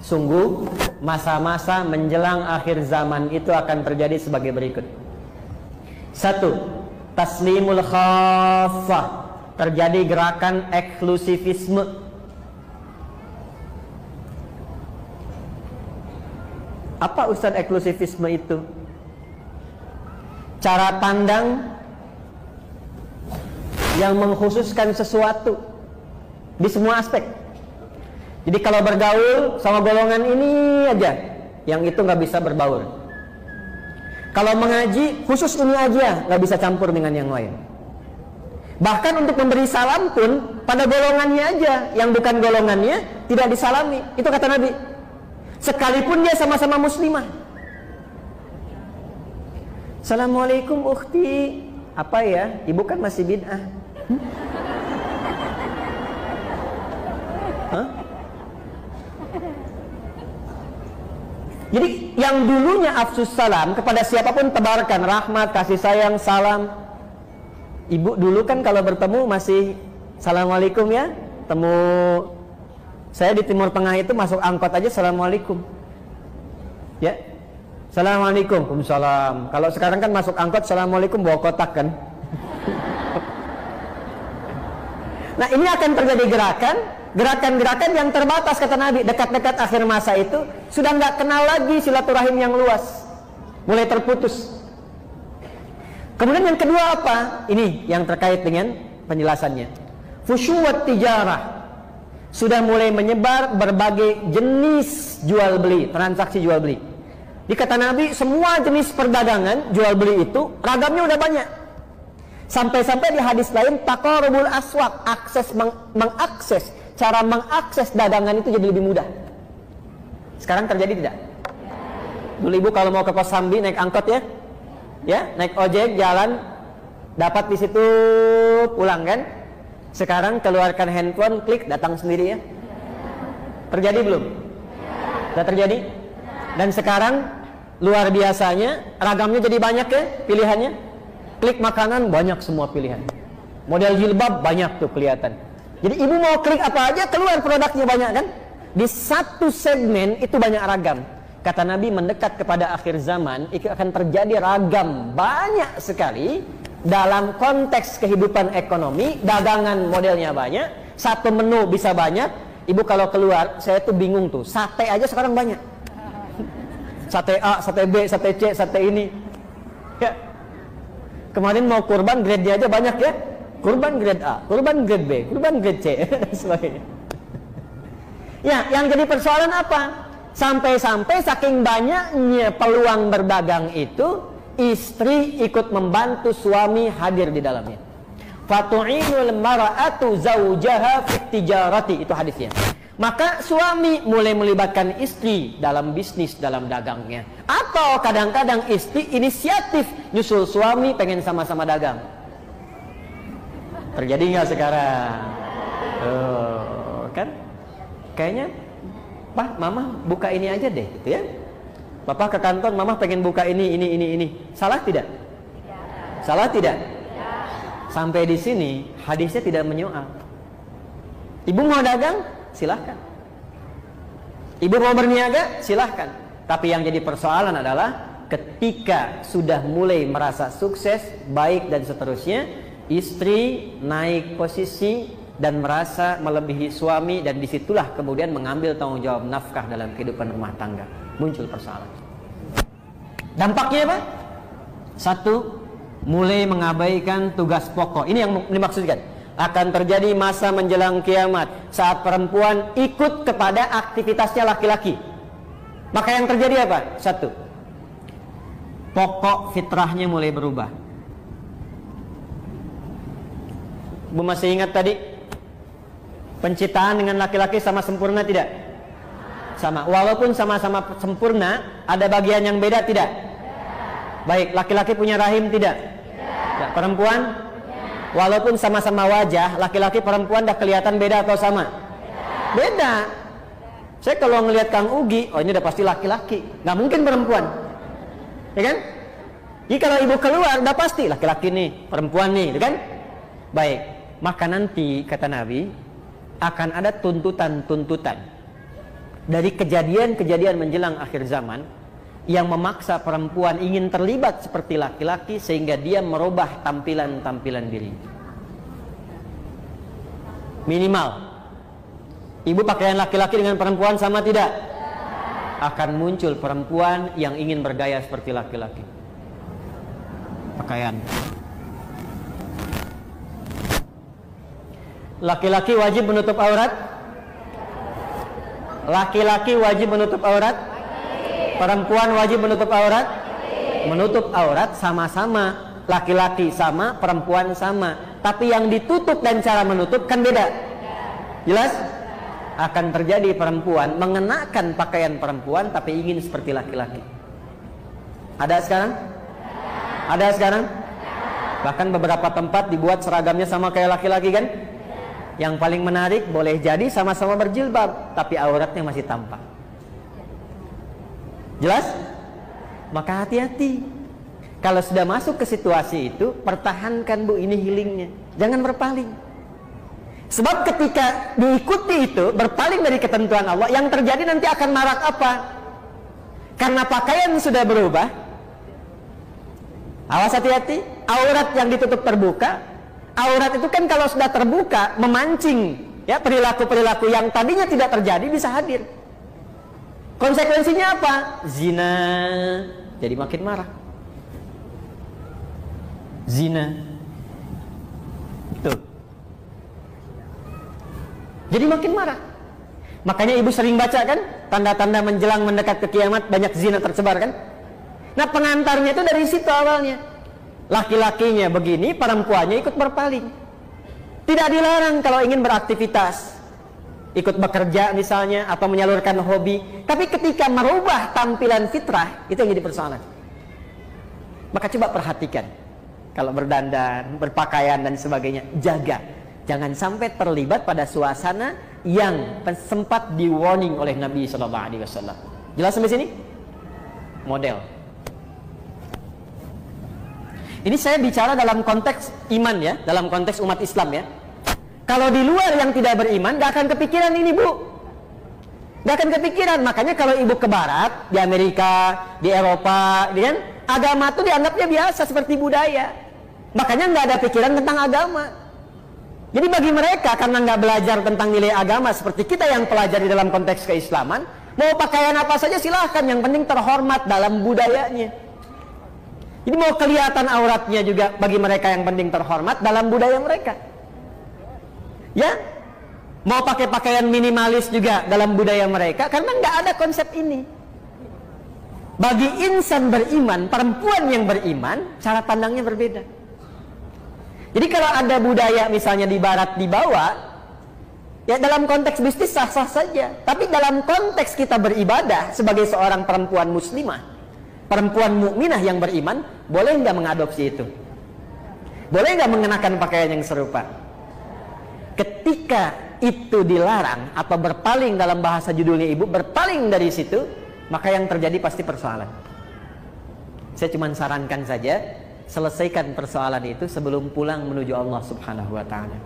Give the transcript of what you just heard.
Sungguh masa-masa menjelang akhir zaman itu akan terjadi sebagai berikut. 1. Taslimul khaffah. Terjadi gerakan eksklusivisme. Apa Ustaz eksklusivisme itu? Cara pandang yang mengkhususkan sesuatu di semua aspek. Jadi kalau bergaul sama golongan ini aja, yang itu nggak bisa berbaur. Kalau mengaji khusus ini aja, nggak bisa campur dengan yang lain. Bahkan untuk memberi salam pun pada golongannya aja, yang bukan golongannya tidak disalami. Itu kata Nabi. Sekalipun dia sama-sama muslimah. Assalamualaikum ukhti. Apa ya? Ibu kan masih bid'ah. Hah? Jadi yang dulunya afsus salam kepada siapapun tebarkan rahmat, kasih sayang, salam. Ibu dulu kan kalau bertemu masih assalamualaikum ya. Temu saya di Timur Tengah itu masuk angkot aja assalamualaikum. Ya. Assalamualaikum, waalaikumsalam. Kalau sekarang kan masuk angkot assalamualaikum bawa kotak kan. Nah ini akan terjadi gerakan-gerakan yang terbatas kata Nabi. Dekat-dekat akhir masa itu sudah nggak kenal lagi silaturahim yang luas, mulai terputus. Kemudian yang kedua apa? Ini yang terkait dengan penjelasannya. Fusyuwat tijarah. Sudah mulai menyebar berbagai jenis jual beli, transaksi jual beli. Di kata Nabi semua jenis perdagangan jual beli itu ragamnya udah banyak. Sampai-sampai di hadis lain taqarubul aswaq, cara mengakses dagangan itu jadi lebih mudah. Sekarang terjadi tidak? Dulu ibu kalau mau ke Kosambi naik angkot ya, naik ojek jalan dapat di situ pulang kan? Sekarang keluarkan handphone, klik datang sendiri ya. Terjadi belum? Sudah terjadi? Dan sekarang luar biasanya ragamnya jadi banyak ya pilihannya. Klik makanan banyak semua pilihan. Model jilbab banyak tuh kelihatan. Jadi ibu mau klik apa aja keluar produknya banyak kan? Di satu segmen itu banyak ragam. Kata Nabi mendekat kepada akhir zaman itu akan terjadi ragam banyak sekali dalam konteks kehidupan ekonomi. Dagangan modelnya banyak, satu menu bisa banyak. Ibu kalau keluar saya tuh bingung tuh. Sate aja sekarang banyak. Sate A, sate B, sate C, sate ini. Ya. Kemarin mau kurban grade-nya aja banyak ya. Kurban grade A, kurban grade B, kurban grade C dan sebagainya. Ya, yang jadi persoalan apa? Sampai-sampai saking banyaknya peluang berdagang itu, istri ikut membantu suami hadir di dalamnya. Fatu'inul mara'atu zawjaha fit tijarati, itu hadisnya. Maka suami mulai melibatkan istri dalam bisnis, dalam dagangnya. Atau kadang-kadang istri inisiatif nyusul suami pengen sama-sama dagang. Terjadi nggak sekarang? Kan? Kayaknya, Pak, Mama buka ini aja deh, gitu ya. Bapak ke kantor, Mama pengen buka ini. Salah tidak? Salah tidak? Sampai di sini hadisnya tidak menyoal. Ibu mau dagang? Silahkan. Ibu mau berniaga? Silahkan. Tapi yang jadi persoalan adalah ketika sudah mulai merasa sukses, baik dan seterusnya, istri naik posisi dan merasa melebihi suami, dan disitulah kemudian mengambil tanggung jawab nafkah dalam kehidupan rumah tangga. Muncul persoalan. Dampaknya apa? 1, mulai mengabaikan tugas pokok. Ini yang dimaksudkan. Akan terjadi masa menjelang kiamat saat perempuan ikut kepada aktivitasnya laki-laki. Maka yang terjadi apa? 1, pokok fitrahnya mulai berubah. Bu masih ingat tadi penciptaan dengan laki-laki sama sempurna tidak? Sama. Walaupun sama-sama sempurna, ada bagian yang beda tidak? Baik, laki-laki punya rahim tidak? Tidak. Perempuan? Walaupun sama-sama wajah, laki-laki perempuan dah kelihatan beda atau sama? Beda. Saya kalau ngelihat Kang Ugi, oh ini udah pasti laki-laki, nggak mungkin perempuan, ya kan? Jadi kalau ibu keluar, udah pasti laki-laki nih, perempuan nih, ya kan? Baik, maka nanti kata Nabi akan ada tuntutan-tuntutan. dari kejadian-kejadian menjelang akhir zaman yang memaksa perempuan ingin terlibat seperti laki-laki sehingga dia merubah tampilan-tampilan diri. Minimal, ibu pakaian laki-laki dengan perempuan sama tidak? Akan muncul perempuan yang ingin bergaya seperti laki-laki. Pakaian. Laki-laki wajib menutup aurat? Laki-laki wajib menutup aurat? Perempuan wajib menutup aurat? Menutup aurat sama-sama. Laki-laki sama, perempuan sama. Tapi yang ditutup dan cara menutup kan beda. Jelas? Akan terjadi perempuan mengenakan pakaian perempuan tapi ingin seperti laki-laki. Ada sekarang? Ada sekarang? Bahkan beberapa tempat dibuat seragamnya sama kayak laki-laki kan? Yang paling menarik, boleh jadi sama-sama berjilbab tapi auratnya masih tampak. Jelas? Maka hati-hati. Kalau sudah masuk ke situasi itu, pertahankan bu ini healingnya. Jangan berpaling. Sebab ketika diikuti itu, berpaling dari ketentuan Allah, yang terjadi nanti akan marak apa? Karena pakaian sudah berubah. Awas hati-hati. Aurat yang ditutup terbuka. Aurat itu kan kalau sudah terbuka memancing ya perilaku-perilaku yang tadinya tidak terjadi bisa hadir. Konsekuensinya apa? Zina. Jadi makin marah. Zina. Tuh. Jadi makin marah. Makanya ibu sering baca kan tanda-tanda menjelang mendekat ke kiamat banyak zina tersebar kan? Nah pengantarnya itu dari situ awalnya. Laki-lakinya begini, perempuannya ikut berpaling. Tidak dilarang kalau ingin beraktivitas, ikut bekerja misalnya atau menyalurkan hobi. Tapi ketika merubah tampilan fitrah, itu yang jadi persoalan. Maka coba perhatikan. Kalau berdandan, berpakaian dan sebagainya, jaga. Jangan sampai terlibat pada suasana yang sempat di warning oleh Nabi SAW. Jelas sampai sini? Model. Ini saya bicara dalam konteks iman ya, dalam konteks umat Islam ya. Kalau di luar yang tidak beriman, gak akan kepikiran ini bu. Gak akan kepikiran. Makanya kalau ibu ke barat, di Amerika, di Eropa, kan, agama itu dianggapnya biasa seperti budaya. Makanya gak ada pikiran tentang agama. Jadi bagi mereka karena gak belajar tentang nilai agama seperti kita yang pelajari dalam konteks keislaman, mau pakaian apa saja silahkan, yang penting terhormat dalam budayanya. Jadi mau kelihatan auratnya juga bagi mereka yang penting terhormat dalam budaya mereka. Ya, mau pakai pakaian minimalis juga dalam budaya mereka karena nggak ada konsep ini. Bagi insan beriman, perempuan yang beriman, cara pandangnya berbeda. Jadi kalau ada budaya misalnya di barat dibawa, ya dalam konteks bisnis sah-sah saja. Tapi dalam konteks kita beribadah sebagai seorang perempuan muslimah, perempuan mukminah yang beriman, boleh nggak mengadopsi itu? Boleh nggak mengenakan pakaian yang serupa? Ketika itu dilarang atau berpaling, dalam bahasa judulnya ibu, berpaling dari situ, maka yang terjadi pasti persoalan. Saya cuma sarankan saja, selesaikan persoalan itu sebelum pulang menuju Allah Subhanahu wa Ta'ala.